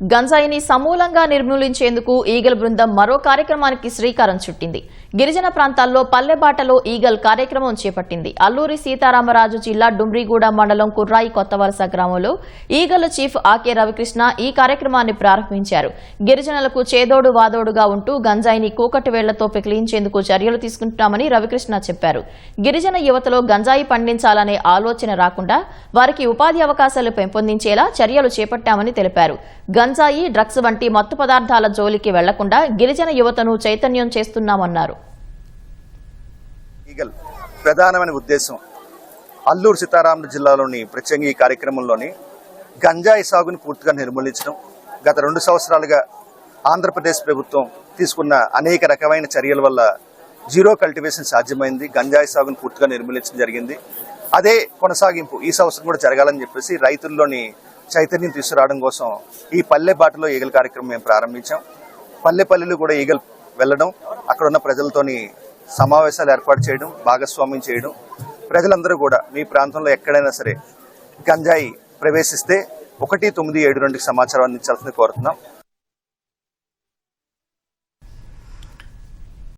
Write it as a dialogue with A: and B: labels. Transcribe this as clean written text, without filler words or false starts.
A: గంజాయిని సమూలంగా నిర్మూలించేందుకు ఈగల్ బృందం మరో కార్యక్రమానికి శ్రీకారం చుట్టింది. గిరిజన ప్రాంతాల్లో పల్లెబాటలో ఈగల్ కార్యక్రమం చేపట్టింది. అల్లూరి సీతారామరాజు జిల్లా డుమ్రిగూడ మండలం కుర్రాయి కొత్తవలస గ్రామంలో ఈగల్ చీఫ్ ఆకే రవికృష్ణ ఈ కార్యక్రమాన్ని ప్రారంభించారు. గిరిజనులకు చేదోడు వాదోడుగా ఉంటూ గంజాయిని కూకటి వేళ్లతో పెకిలించేందుకు చర్యలు తీసుకుంటున్నామని రవికృష్ణ చెప్పారు. గిరిజన యువతలో గంజాయి పండించాలనే ఆలోచన రాకుండా వారికి ఉపాధి అవకాశాలు పెంపొందించేలా చర్యలు చేపట్టామని తెలిపారు. గంజాయి, డ్రగ్స్ వంటి మత్తు పదార్థాల జోలికి వెళ్లకుండా గిరిజన యువతను చైతన్యం చేస్తున్నామన్నారు.
B: ఈగల్ ప్రధానమైన ఉద్దేశం అల్లూరు సీతారామరాజు జిల్లాలోని ప్రత్యేకంగా ఈ కార్యక్రమంలోని గంజాయి సాగుని పూర్తిగా నిర్మూలించడం. గత 2 సంవత్సరాలుగా ఆంధ్రప్రదేశ్ ప్రభుత్వం తీసుకున్న అనేక రకమైన చర్యల వల్ల జీరో కల్టివేషన్ సాధ్యమైంది. గంజాయి సాగుని పూర్తిగా నిర్మూలించడం జరిగింది. అదే కొనసాగింపు ఈ సంవత్సరం కూడా జరగాలని చెప్పేసి రైతుల్లోని చైతన్యం తీసుకురావడం కోసం ఈ పల్లె బాటలో ఈగల్ కార్యక్రమం మేము ప్రారంభించాం. పల్లెలు కూడా ఈగల్ వెళ్ళడం, అక్కడ ఉన్న ప్రజలతోని సమావేశాలు ఏర్పాటు చేయడం, భాగస్వామ్యం చేయడం. ప్రజలందరూ కూడా మీ ప్రాంతంలో ఎక్కడైనా సరే గంజాయి ప్రవేశిస్తే 1972కి సమాచారం అందించాల్సింది కోరుతున్నాం.